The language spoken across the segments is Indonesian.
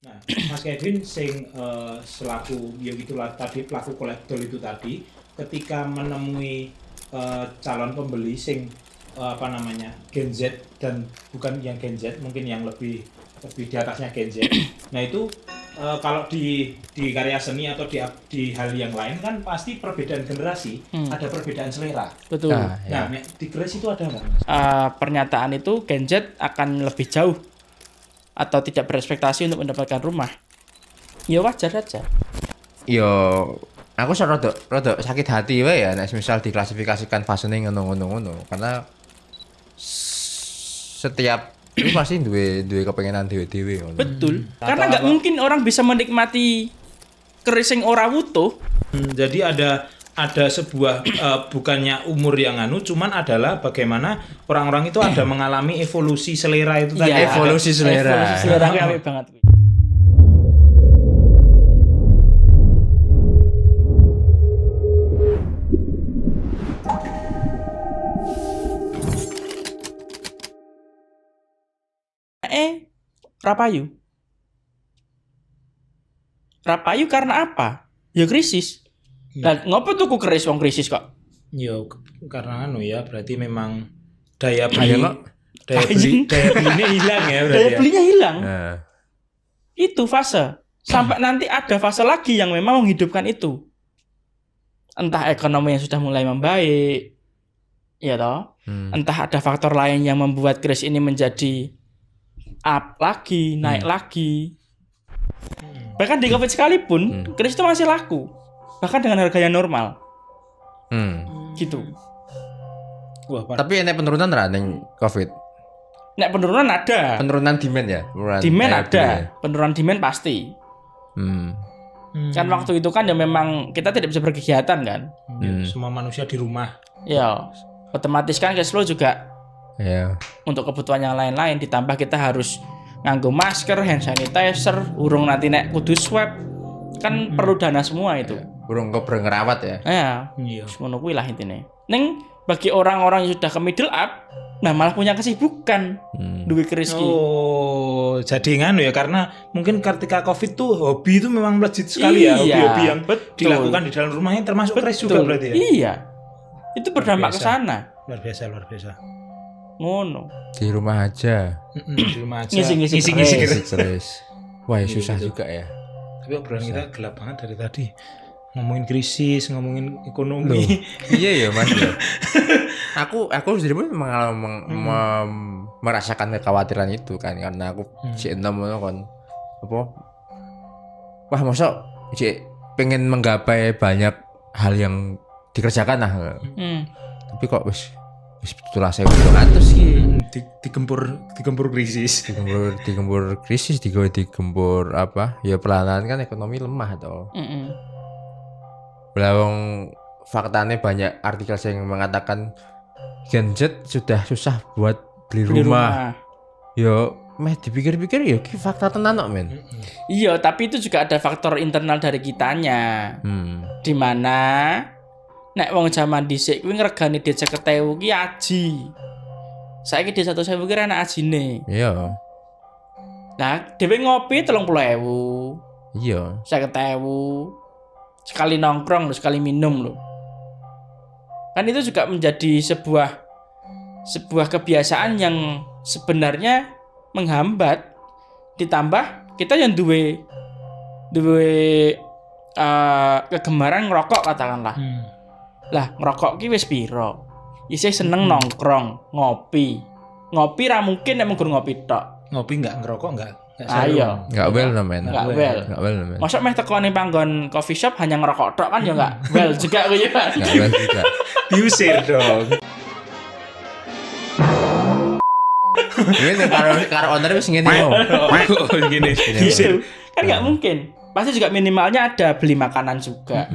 Nah, Mas Kevin sing selaku ya gitulah tadi pelaku kolektor itu tadi ketika menemui calon pembeli sing apa namanya Gen Z dan bukan yang Gen Z mungkin yang lebih di atasnya Gen Z. Nah itu kalau di karya seni atau di hal yang lain kan pasti perbedaan generasi, ada perbedaan selera. Betul. Nah, di Grace itu ada nggak, Mas? Pernyataan itu Gen Z akan lebih jauh atau tidak berekspektasi untuk mendapatkan rumah. Ya wajar saja. Yo, aku rada sakit hati wae ya nek misal diklasifikasikan fasene ngono karena setiap itu pasti duwe kepengenan dhewe-dhewe ngono. Betul. Karena nggak mungkin orang bisa menikmati keris sing ora wutuh. Jadi ada sebuah bukannya umur yang cuman adalah bagaimana orang-orang itu ada mengalami evolusi selera itu tadi. Iya, Evolusi selera. Evolusi selera aku apik banget. Rapayu. Rapayu karena apa? Ya krisis. Lah ngopo tuku keris wong krisis kok? Ya karena ya berarti memang daya Ayo, belinya hilang ya berarti. Daya belinya hilang. Nah, Itu fase. Sampai nanti ada fase lagi yang memang menghidupkan itu. Entah ekonomi yang sudah mulai membaik. Ya toh? Entah ada faktor lain yang membuat keris ini menjadi up lagi, naik lagi. Bahkan di Covid sekalipun, keris itu masih laku. Bahkan dengan harga yang normal. Gitu. Wah, Tapi enek penurunan ra ning Covid. Nek penurunan ada. Penurunan demand ya? Demand daya ada. beli. Penurunan demand pasti. Kan waktu itu kan ya memang kita tidak bisa berkegiatan kan. Semua manusia di rumah. Ya, otomatis kan cash flow juga Ya. untuk kebutuhan yang lain-lain, ditambah kita harus nganggo masker, hand sanitizer, urung nanti nek kudu swab. Kan perlu dana semua itu. Burung kobrol ngerawat ya. Iya. Ngono kuwi lah intine. Ning bagi orang-orang yang sudah ke middle up, nah malah punya kesibukan. Duwe keris ki. Oh, jadi nganu ya karena mungkin ketika Covid tuh hobi itu memang melejit sekali ya, Iya, hobi-hobi yang betul. dilakukan di dalam rumahnya termasuk keris juga berarti ya. Iya. Itu berdampak ke biasa. sana. Luar biasa. Ngono. Di rumah aja. Di rumah aja. Ngisi-ngisi keris. Terus. Wah, ya susah juga ya. Tapi obrolan kita gelap banget dari tadi. Ngomongin krisis, ngomongin ekonomi. Iya ya Mas. Ya. Aku sendiri pun merasakan kekhawatiran itu kan karena aku si enam kan apa? Wah, masa si pengen menggapai banyak hal yang dikerjakan lah. Tapi kok wis itulah saya 200 ki. Digempur krisis. Digempur krisis, digempur apa? Ya perlahan kan ekonomi lemah toh. Belawang faktanya banyak artikel yang mengatakan Gen Z sudah susah buat beli rumah. Yo, meh dipikir-pikir ya ki fakta tenan kok men. Iya, tapi itu juga ada faktor internal dari kitanya. Di mana nek wong zaman dhisik kuwi ngregani dhuwit 50.000 ki aji. Saiki dhuwit 100.000 ki enak ajine. Iya. Nah, dhewe ngopi 30.000. Iya. 50.000. Sekali nongkrong loh, sekali minum loh. Kan itu juga menjadi sebuah kebiasaan yang sebenarnya menghambat. Ditambah kita yang duwe kegemaran ngerokok katakanlah. Lah ngerokok ki wis piro? Isih seneng nongkrong, ngopi. Ngopi ra mungkin nek mung ngopi tok. Ngopi enggak ngerokok enggak Ayo. Enggak well men. Enggak well. Mosok meh teko ning panggon coffee shop hanya ngerokok tok kan ya enggak well juga kuwi kan. Enggak well juga. Diusir dong. Ini karo owner wis ngene yo. Gini. Gitu. Kan enggak mungkin. Pasti juga minimalnya ada beli makanan juga.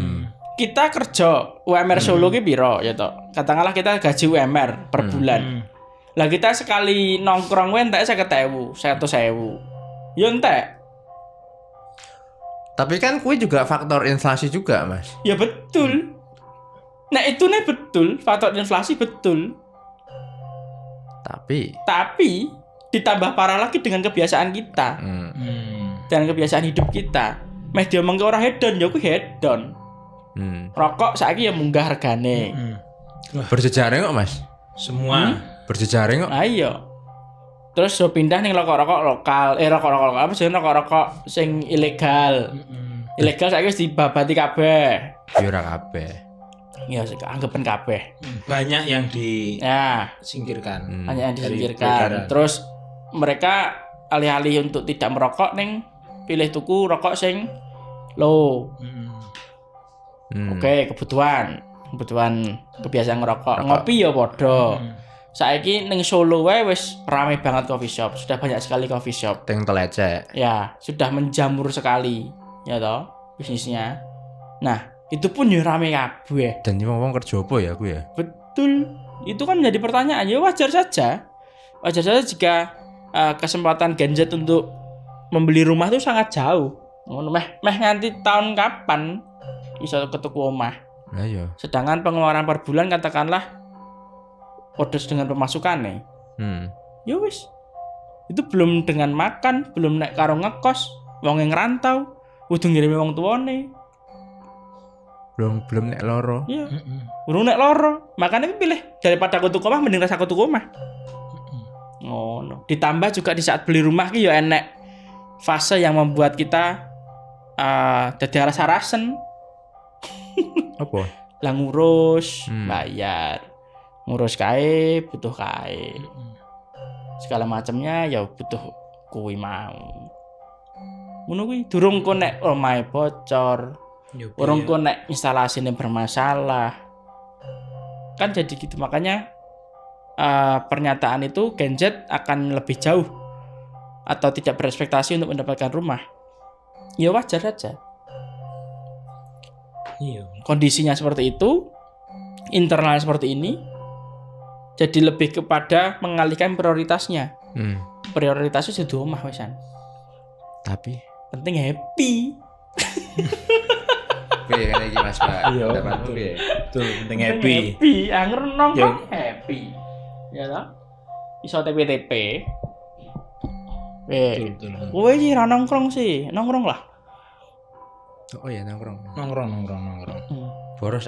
Kita kerja UMR Solo ki piro ya toh. Katakanlah kita gaji UMR per bulan. Lah kita sekali nongkrong kuwi entek 50.000, 100.000. Ya entek. Tapi kan kue juga faktor inflasi juga, Mas. Ya betul. Nah itu nih betul, faktor inflasi betul. Tapi ditambah parah lagi dengan kebiasaan kita. dengan kebiasaan hidup kita. Meh diomongke ora hedon, ya kuwi hedon. Rokok saiki ya munggah regane. Berjejaring kok, Mas? Semua Berjejaring kok. Ayo. Terus yo pindah ning rokok-rokok lokal. Rokok-rokok apa sih rokok-rokok sing ilegal. Ilegal saiki wis dibabati kabeh. Ya ora kabeh. Ya anggapan kabeh. banyak yang Ya, disingkirkan. hanya yang Dari disingkirkan. peredaran. Terus mereka alih-alih untuk tidak merokok ning pilih tuku rokok sing low. Oke, kebutuhan kebiasaan ngerokok. Ngopi ya padha. Saiki ning Solo wae wis ramai banget coffee shop. Sudah banyak sekali coffee shop. Teng telecek. Ya, sudah menjamur sekali. Ya toh, bisnisnya. Nah, itu pun ya rame kabeh. Dan wong kerja apa ya aku ya? Betul. Itu kan menjadi pertanyaan. Ya wajar saja. Wajar saja jika kesempatan Gen Z untuk membeli rumah itu sangat jauh. Ngono meh nganti tahun kapan bisa ketuku omah. Lah iya. Sedangkan pengeluaran per bulan katakanlah podos dengan pemasukan nih. Ya wis. Itu belum dengan makan, belum naik karo ngekos, wong yang ngerantau, kudu ngirimi wong tuane. Belum nek loro. Iya. Urung nek loro. Makanya pilih daripada aku tuku omah mending rasa aku tuku omah. Ngono. Ditambah juga di saat beli rumah ki ya enek fase yang membuat kita dadi rasa-rasen. Apa? Lah ngurus, bayar. Ngurus kae, butuh kae. Segala macamnya ya butuh kuwi mau. Ngono kuwi durung kok nek omahe bocor. Urung kok nek instalasine bermasalah. Kan jadi gitu makanya pernyataan itu Gen Z akan lebih jauh atau tidak berekspektasi untuk mendapatkan rumah. Ya wajar saja. Iya. Kondisinya seperti itu, internalnya seperti ini, jadi lebih kepada mengalihkan prioritasnya. Prioritasnya sudah omah wesan. Tapi Penting happy. piye ngene iki Mas Pak? Iya, Pendapatmu piye? Betul, penting happy. Happy, anger nongkrong Ya. happy. Ya toh? Iso TP-TP. Betul. Kowe iki ra nongkrong sih, nongkrong lah. Oh iya nongkrong. Nongkrong. Boros.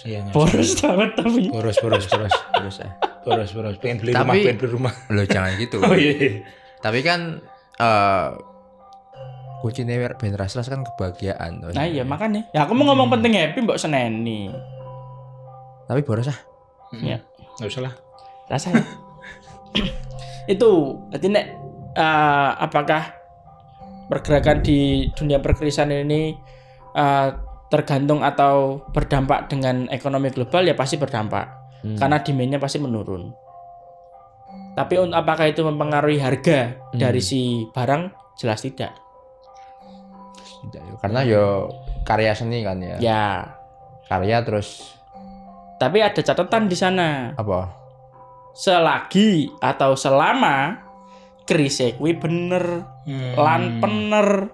Iya. Boros banget tapi. Boros. Boros. Boros. Pengen beli Tapi- rumah. Loh jangan gitu. Oh iya. Tapi kan kuncinya ben raslas kan kebahagiaan. Nah iya makanya. Ya aku mau ngomong penting happy mbok seneni. Tapi boros Iya. Enggak usah lah. Rasanya. Itu berarti nek apakah pergerakan di dunia perkrisan ini tergantung atau berdampak dengan ekonomi global ya pasti berdampak karena demand-nya pasti menurun. Tapi apakah itu mempengaruhi harga dari si barang? Jelas tidak. Karena yo karya seni kan ya. Ya. Karya terus Tapi ada catatan di sana. apa? Selagi atau selama krisis kuwi bener lan pener.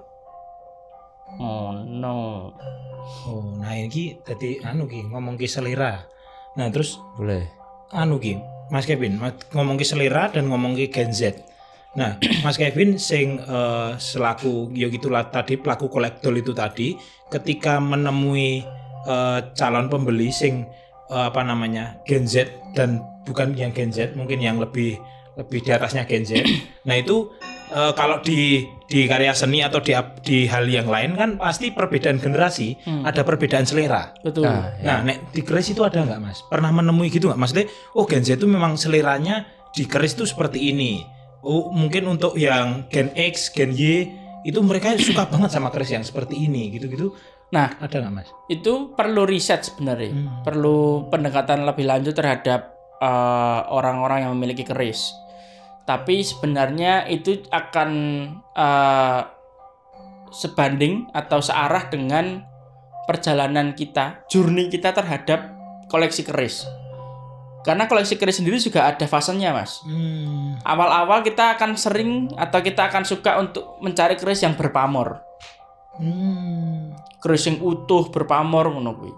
Oh no. Oh, nah ini tadi ngomong ke selera. Nah, terus Boleh. Mas Kevin ngomong ke selera dan ngomong ke Gen Z. Nah, Mas Kevin sing selaku ya gitulah tadi pelaku kolektor itu tadi ketika menemui calon pembeli sing Gen Z dan bukan yang Gen Z, mungkin yang lebih di atasnya Gen Z. Nah, itu kalau di karya seni atau di hal yang lain kan pasti perbedaan generasi, ada perbedaan selera. Betul. Nah, nek di keris itu ada nggak Mas? Pernah menemui gitu nggak? Maksudnya, Gen Z itu memang seleranya di keris itu seperti ini. Oh, mungkin untuk yang Gen X, Gen Y itu mereka suka banget sama keris yang seperti ini, gitu-gitu. Nah, Ada nggak Mas? itu perlu riset sebenarnya. Perlu pendekatan lebih lanjut terhadap orang-orang yang memiliki keris. Tapi sebenarnya itu akan sebanding atau searah dengan perjalanan kita, journey kita terhadap koleksi keris. Karena koleksi keris sendiri juga ada fasenya, Mas. Awal-awal kita akan sering atau kita akan suka untuk mencari keris yang berpamor. Keris yang utuh berpamor ngono kuwi.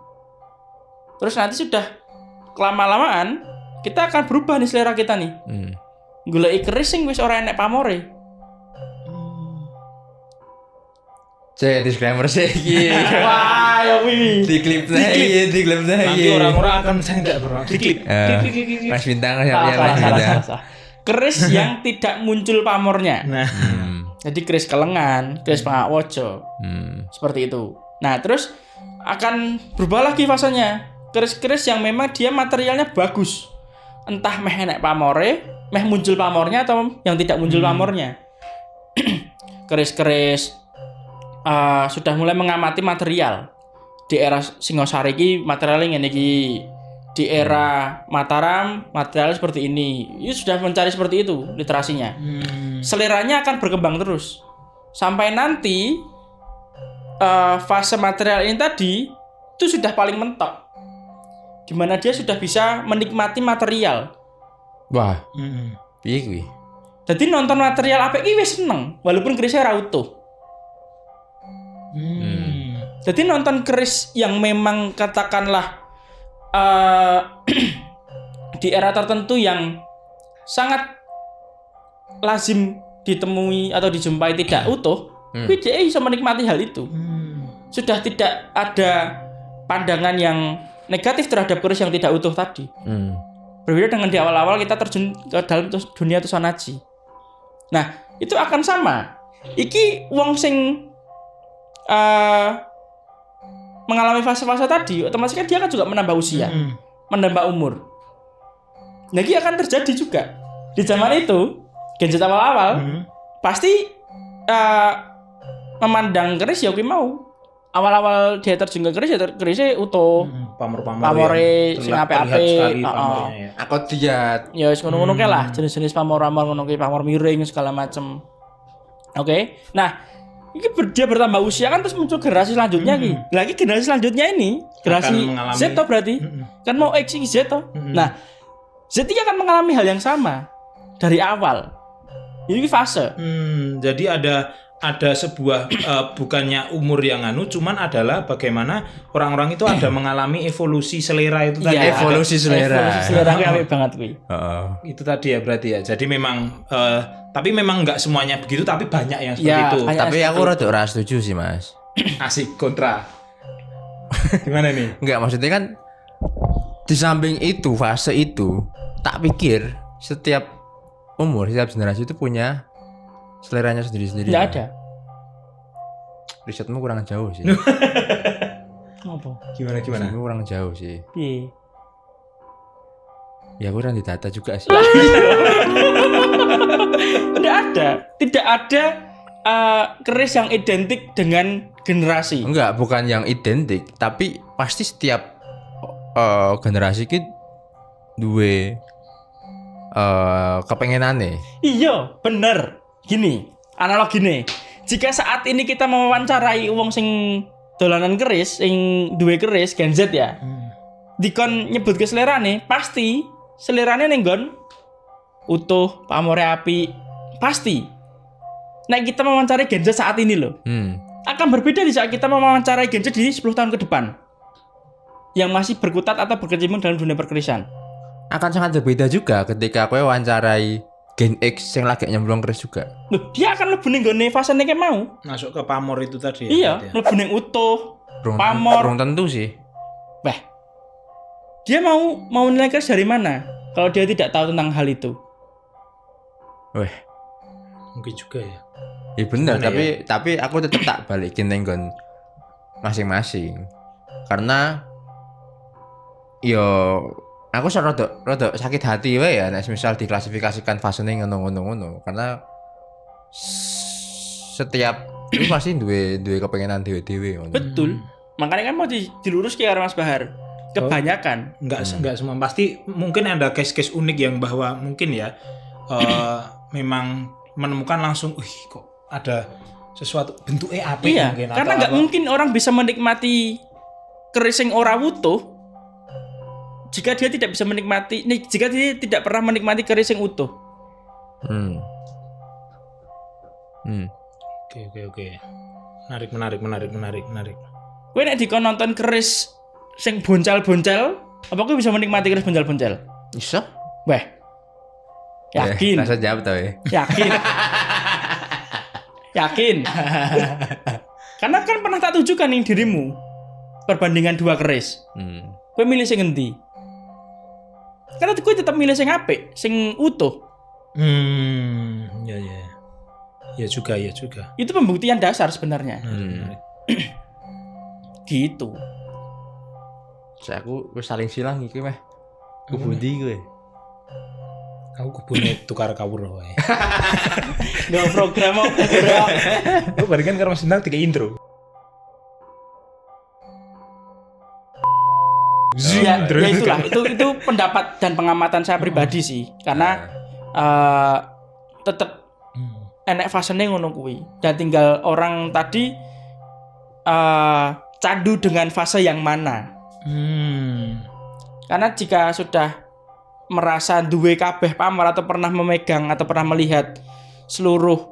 Terus nanti sudah lama-lamaan kita akan berubah nih selera kita nih. Goleki keris sing wis ora enek pamore. disclaimer sih iki. Wah, ya kuwi. Di klip nah. Nanti orang-orang akan saya tidak pernah diklip. Mas Bintang ya Salah, Mas Bintang. salah. Keris yang tidak muncul pamornya. Nah, Jadi keris kelengan, keris pangakwojo. Seperti itu. Nah, terus akan berubah lagi fasenya. Keris-keris yang memang dia materialnya bagus. Entah meh enek pamore, meh muncul pamornya atau yang tidak muncul pamornya. Keris-keris sudah mulai mengamati material. Di era Singosari iki materialnya ngene iki. Di era Mataram materialnya seperti ini. Itu sudah mencari seperti itu literasinya. Seleranya akan berkembang terus. Sampai nanti fase material ini tadi itu sudah paling mentok. Di mana dia sudah bisa menikmati material. Wah. Piye kuwi? Jadi nonton material apik iki wis seneng walaupun kerisnya ora utuh. Jadi nonton keris yang memang katakanlah di era tertentu yang sangat lazim ditemui atau dijumpai tidak utuh, kuwi dia bisa menikmati hal itu. Sudah tidak ada pandangan yang negatif terhadap keris yang tidak utuh tadi. Berbeda dengan di awal-awal kita terjun ke dalam dunia Tusanaji. Nah, itu akan sama. Iki wong sing mengalami fase-fase tadi, otomatis kan dia kan juga menambah usia, menambah umur. Nah, ini akan terjadi juga di zaman itu. Genjut awal-awal pasti memandang keris ya kuwi mau. Awal-awal dia terjun ke keris ya kerisnya utuh. Pamore sing apik-apik. Heeh. Aku diat. Ya wis ngono-ngono kae lah, jenis-jenis pamor-pamor ngono kuwi, pamor miring segala macem. Oke. Nah, ini dia bertambah usia kan terus muncul generasi selanjutnya nih. Lagi generasi selanjutnya ini generasi Z berarti kan mau X Z toh. Nah, Z akan mengalami hal yang sama dari awal. Ini fase. Jadi ada sebuah bukannya umur yang cuman adalah bagaimana orang-orang itu ada mengalami evolusi selera itu tadi. Iya, Evolusi selera. Evolusi selera kuwi apik banget kuwi. Itu tadi ya berarti ya. Jadi memang tapi memang nggak semuanya begitu, tapi banyak yang seperti Ya, itu. banyak. Tapi aku rada ora setuju sih, Mas. Asik kontra. Gimana nih? Enggak, maksudnya kan di samping itu, fase itu, tak pikir setiap umur, setiap generasi itu punya seleranya sendiri-sendiri. Enggak ada. Risetmu kurang jauh sih. Apa? Gimana? Risetmu kurang jauh sih. Piye? Ya aku kurang didata juga sih. Tidak ada keris yang identik dengan generasi. Enggak, bukan yang identik, tapi pasti setiap generasi ki duwe kepengenane. Iya, bener. Gini, analog gini. Jika saat ini kita mewawancarai wong sing dolanan keris, sing duwe keris Gen Z ya. Dikon nyebut ke selerane, pasti selerane ning nggon utuh, pamore api, pasti. Nah, kita mewawancarai Gen Z saat ini loh. Akan berbeda di saat kita mewawancarai Gen Z di 10 tahun ke depan. Yang masih berkutat atau berkecimpung dalam dunia perkerisan. Akan sangat berbeda juga ketika kowe wawancarai Gen X yang lagi nyemplung keris juga. Loh, dia akan lebih ning nggone fasene kayak mau. Masuk ke pamor itu tadi ya. Iya, berarti ya? lebih ning utuh, pamor. Belum tentu sih. Weh, dia mau nilai keris dari mana kalau dia tidak tahu tentang hal itu? Weh, Mungkin juga ya. iya bener, Gimana tapi aku tetap tak balikin nenggon masing-masing. Karena yo aku rada sakit hati wae ya nek misal diklasifikasikan fasene ngono-ngono karena setiap itu pasti duwe kepengenan dewe-dewe ngono. Betul. Makanya kan mau dilurus karo Mas Bahar. Kebanyakan. Enggak semua, pasti mungkin ada case-case unik yang bahwa mungkin ya memang menemukan langsung kok ada sesuatu bentuknya apik Iya, mungkin karena atau nggak apa. mungkin orang bisa menikmati keris yang ora utuh jika dia tidak bisa menikmati, jika dia tidak pernah menikmati keris yang utuh. Oke. Menarik. Kowe nek dikon nonton keris sing boncal-boncal, apa kowe bisa menikmati keris boncal-boncal? Iso? Weh. Yakin. Rasa jawab tau ya. Yakin. Yakin. Karena kan pernah tak tunjukkan ning dirimu perbandingan 2 keris. Kowe milih sing endi? Karena kowe tetap milih sing apik, sing utuh. Ya. Ya juga. Itu pembuktian dasar sebenarnya. Gitu. Saya aku wis saling silang iki meh. Kubundi kowe. Aku kebune tukar kawur wae. Nggak program mau. Aku barengan karo Mas Bintang 3 intro. Ya itulah. Itu pendapat dan pengamatan saya pribadi sih. Karena tetap enek fasenya ngono kuwi. Dan tinggal orang tadi candu dengan fase yang mana. Karena jika sudah merasa duwe kabeh pamor atau pernah memegang atau pernah melihat seluruh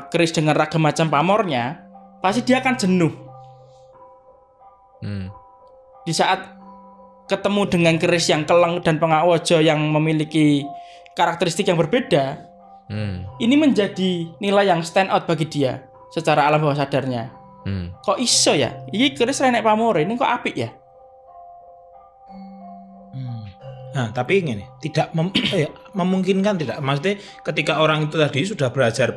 keris dengan ragam macam pamornya, pasti dia akan jenuh. Di saat ketemu dengan keris yang keleng dan pengakwojo yang memiliki karakteristik yang berbeda, ini menjadi nilai yang stand out bagi dia secara alam bawah sadarnya. Kok iso ya? Ini keris renek pamore, ini kok apik ya? Nah, tapi ini tidak memungkinkan tidak. Maksudnya ketika orang itu tadi sudah belajar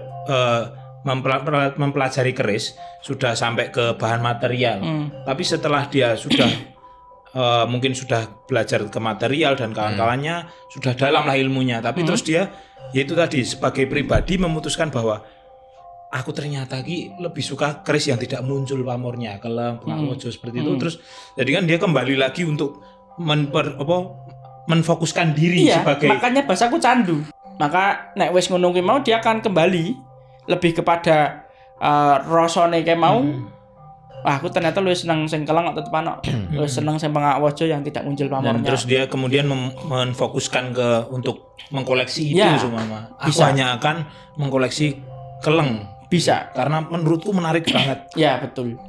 mempelajari keris, sudah sampai ke bahan material. Tapi setelah dia sudah mungkin sudah belajar ke material dan kawan-kawannya sudah dalam lah ilmunya, tapi terus dia yaitu tadi sebagai pribadi memutuskan bahwa aku ternyata lebih suka keris yang tidak muncul pamornya, keleng, pengakwojo seperti itu. Terus jadi kan dia kembali lagi untuk menfokuskan diri sebagai, makanya bahasaku candu. Maka nek wis ngono ki mau dia akan kembali lebih kepada rasane kayak mau. Wah, aku ternyata lu seneng sing keleng kok tetep ana. Lu seneng sing pengakwojo yang tidak muncul pamornya. Dan terus dia kemudian menfokuskan untuk mengkoleksi itu semua. Aku hanya akan mengkoleksi keleng. Bisa. Karena menurutku menarik banget. Ya, betul.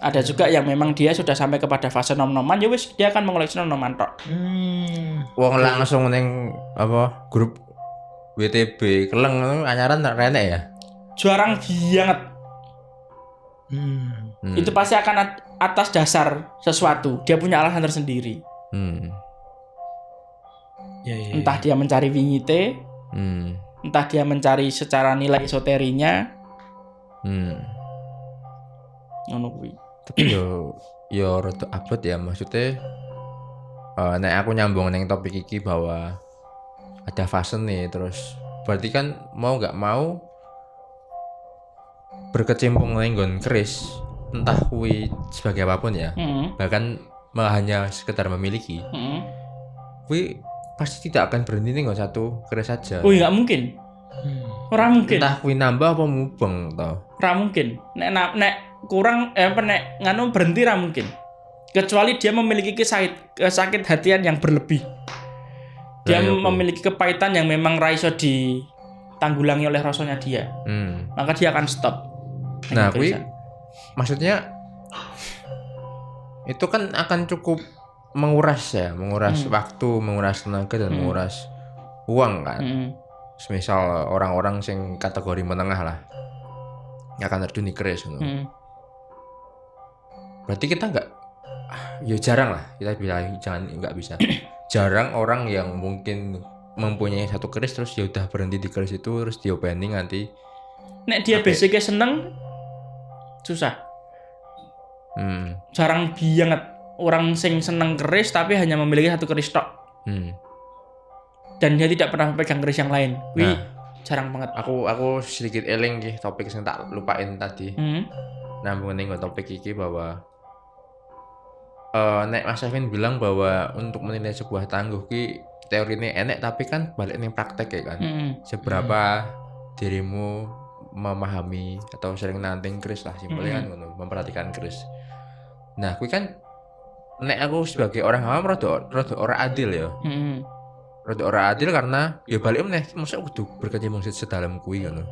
Ada juga yang memang dia sudah sampai kepada fase nom-noman, ya wis dia akan mengoleksi nom-noman tok. Wong langsung ning grup WTB keleng anyaran tak renek ya. Jarang banget. Itu pasti akan atas dasar sesuatu. Dia punya alasan tersendiri. Entah dia mencari wingite, entah dia mencari secara nilai esoterinya. Ngono kuwi. Tapi yo rada abot ya, maksudnya nek aku nyambung neng topik iki bahwa ada fase nih, terus berarti kan mau nggak mau berkecimpung nenggon keris, entah kuwi sebagai apapun ya, bahkan malah hanya sekedar memiliki, kuwi pasti tidak akan berhenti nenggon satu keris saja. Oh, nggak mungkin. Ora mungkin. Entah kuwi nambah apa mubeng toh. Ora mungkin. Nek kurang nek nganu berhenti ra mungkin. Kecuali dia memiliki sakit hatian yang berlebih. Dia memiliki kepahitan yang memang ra iso ditanggulangi oleh rasanya dia. Maka dia akan stop. Nah, kuwi maksudnya itu kan akan cukup menguras waktu, menguras tenaga dan menguras uang kan. Misal orang-orang sing kategori menengah lah yang akan terjun di keris berarti kita jarang lah, kita bilang nggak bisa jarang orang yang mungkin mempunyai satu keris terus ya udah berhenti di keris itu terus diopening nanti. Nek dia basicnya seneng susah. Jarang banget orang sing seneng keris tapi hanya memiliki satu keris tok. Dan dia tidak pernah memegang keris yang lain. Wih, jarang banget. Aku sedikit eling nggih topik sing tak lupain tadi. Nambung ning topik iki bahwa nek Mas Kevin bilang bahwa untuk menilai sebuah tangguh ki teorine enek tapi kan balik ning praktek ya kan. Seberapa dirimu memahami atau sering nanting keris lah simpelnya kan ngono, memperhatikan keris. Nah, kuwi kan nek aku sebagai orang awam rada ora adil ya. Rada ora adil karena ya balik meneh mosok kudu berkecimpung sedalam kuwi ngono.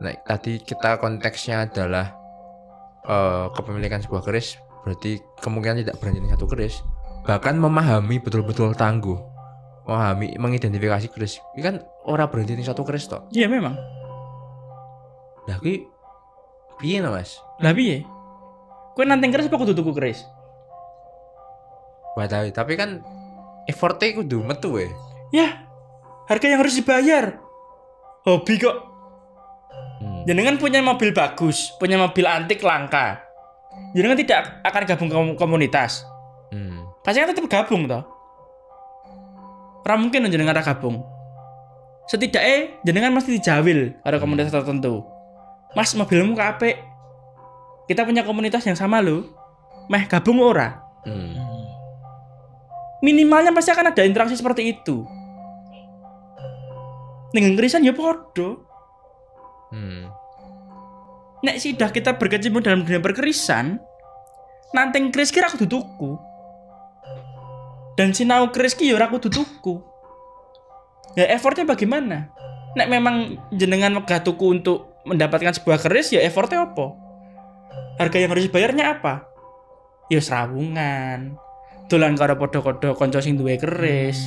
Nah, tadi kita konteksnya adalah kepemilikan sebuah keris, berarti kemungkinan tidak berhenti satu keris, bahkan memahami betul-betul tangguh, memahami, mengidentifikasi keris. Ini kan ora berhenti satu keris toh. Iya memang. Nah, kuwi Piye no Mas? Lah piye? Kowe nanting keris apa kudu tuku keris? Padahal tapi kan effortnya kudu metu ya. Ya, harga yang harus dibayar. Hobi kok. Jenengan punya mobil bagus, punya mobil antik langka. Jenengan tidak akan gabung ke komunitas. Pasti kan tetap gabung toh. Ora mungkin jenengan ora gabung. Setidaknya jenengan mesti dijawil ada komunitas tertentu. Mas, mobilmu apik. Kita punya komunitas yang sama loh. Meh gabung ora? Minimalnya pasti akan ada interaksi seperti itu. Ning kerisan ya podo. Nek sudah kita berkecimpung dalam dunia perkerisan, nanteng keris kira kudu tuku. Dan sinau keris ki ya ora kudu tuku. Ya effortnya bagaimana? Nek memang jenengan megah tuku untuk mendapatkan sebuah keris, ya effortnya apa? Harga yang harus dibayarnya apa? Ya serawungan. Dolan karo padha-padha kanca sing duwe keris.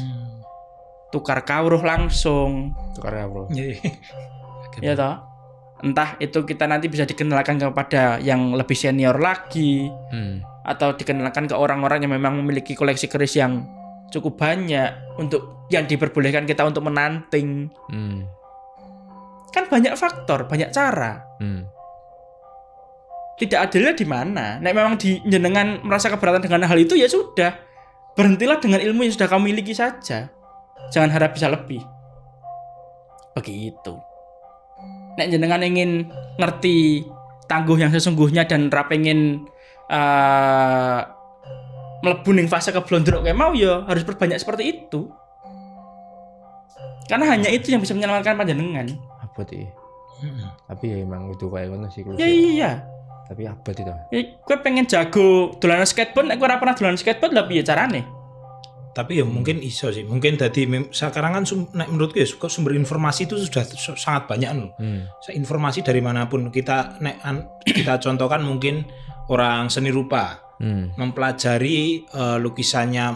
Tukar kawruh langsung. Tukar kawruh. Ya toh? Entah itu kita nanti bisa dikenalkan kepada yang lebih senior lagi, atau dikenalkan ke orang-orang yang memang memiliki koleksi keris yang cukup banyak untuk yang diperbolehkan kita untuk menanting. Kan banyak faktor, banyak cara. Tidak adilnya di mana? Nek memang jenengan merasa keberatan dengan hal itu, ya sudah, berhentilah dengan ilmu yang sudah kamu miliki saja. Jangan harap bisa lebih. Begitu. Nek jenengan ingin ngerti tangguh yang sesungguhnya dan ra pengen mlebu ning fase keblondrok kayak mau, ya harus perbanyak seperti itu. Karena hanya itu yang bisa menyelamatkan panjenengan. Apa sih? Tapi ya emang kudu kayak ngono sih. Ya iya. Tapi apa itu? Ya, gue pengen jago dolanan skateboard, nek gue ora pernah dolanan skateboard, lah piye carane? Tapi ya mungkin iso sih. Mungkin tadi sekarang kan menurutku ya sumber informasi itu sudah sangat banyak loh. Informasi dari manapun kita kita contohkan mungkin orang seni rupa mempelajari lukisannya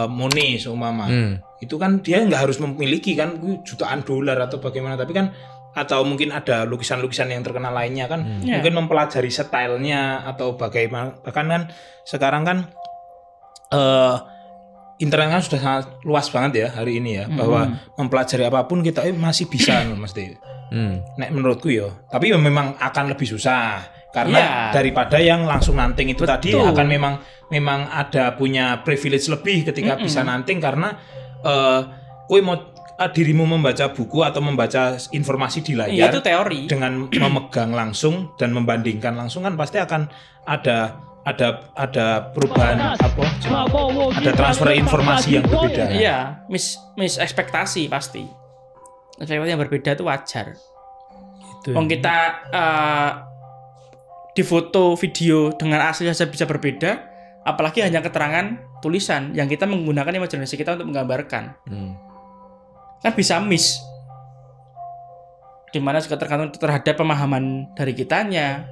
Monet seumpama. Itu kan dia nggak harus memiliki kan jutaan dolar atau bagaimana, tapi kan atau mungkin ada lukisan-lukisan yang terkenal lainnya kan mungkin mempelajari stylenya atau bagaimana. Bahkan kan sekarang kan internet kan sudah sangat luas banget ya hari ini ya, bahwa mempelajari apapun kita masih bisa mesti. Nek menurutku ya, tapi memang akan lebih susah karena daripada yang langsung nanting itu. Betul. Tadi akan memang ada punya privilege lebih ketika bisa nanting karena kowe mau dirimu membaca buku atau membaca informasi di layar, itu teori. Dengan memegang langsung dan membandingkan langsung kan pasti akan ada perubahan ada transfer informasi yang berbeda. Iya, ekspektasi pasti. Ekspektasi yang berbeda itu wajar. Gitu. Wong kita di foto video dengan asli saja bisa berbeda, apalagi hanya keterangan tulisan yang kita menggunakan imajinasi kita untuk menggambarkan. Kan bisa miss. Dimana juga tergantung terhadap pemahaman dari kitanya.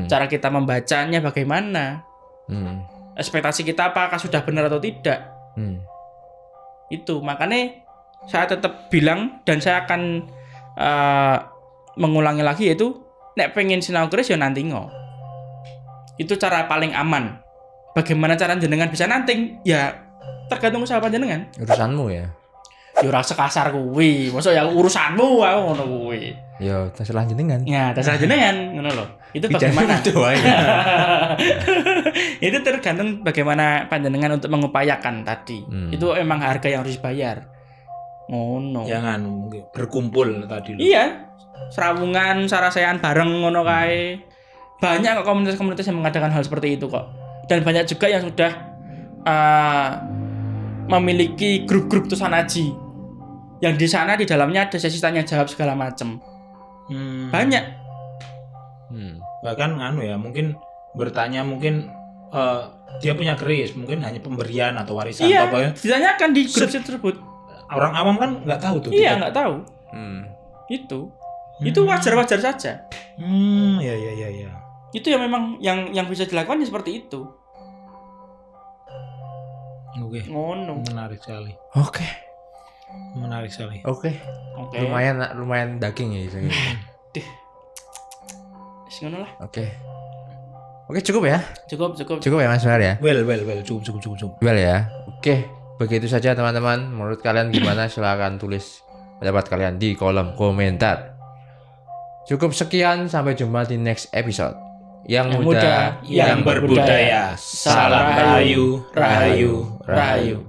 Cara kita membacanya bagaimana. Ekspektasi kita apakah sudah benar atau tidak. Itu makanya saya tetap bilang dan saya akan mengulangi lagi, yaitu nek pengen sinau keris ya nantingo. Itu cara paling aman. Bagaimana cara jenengan bisa nanting? Ya tergantung usaha panjenengan. Urusanmu ya. Ya ora sekasar kuwi. Mosok ya urusanmu wae ngono kuwi. Ya terserah jenengan. Ya terserah jenengan ngono lho. Itu bagaimana? Itu tergantung bagaimana panjenengan untuk mengupayakan tadi. Itu emang harga yang harus dibayar. Ngono. Jangan berkumpul tadi lho. Iya. Serawungan, sarasean bareng ngono kae. Banyak kok komunitas-komunitas yang mengadakan hal seperti itu kok. Dan banyak juga yang sudah memiliki grup-grup Tusanaji. Yang di sana di dalamnya ada sesi tanya jawab segala macam. Banyak. Bahkan ya mungkin bertanya mungkin dia punya keris, mungkin hanya pemberian atau warisan atau apa ya. Ditanyakan di grup tersebut. Orang awam kan nggak tahu tuh. Iya, nggak tahu. Itu wajar-wajar saja. Ya. Itu yang memang yang bisa dilakukan seperti itu. Oke. Ngono. Menarik sekali. Oke. Menarik sekali. Oke. Lumayan daging ya. ngono lah. Oke, cukup ya? Cukup. Cukup ya Mas Mar ya? Well, cukup. Well ya. Oke, begitu saja teman-teman. Menurut kalian gimana? Silahkan tulis pendapat kalian di kolom komentar. Cukup sekian, sampai jumpa di next episode. Yang muda, yang berbudaya. Salam rahayu.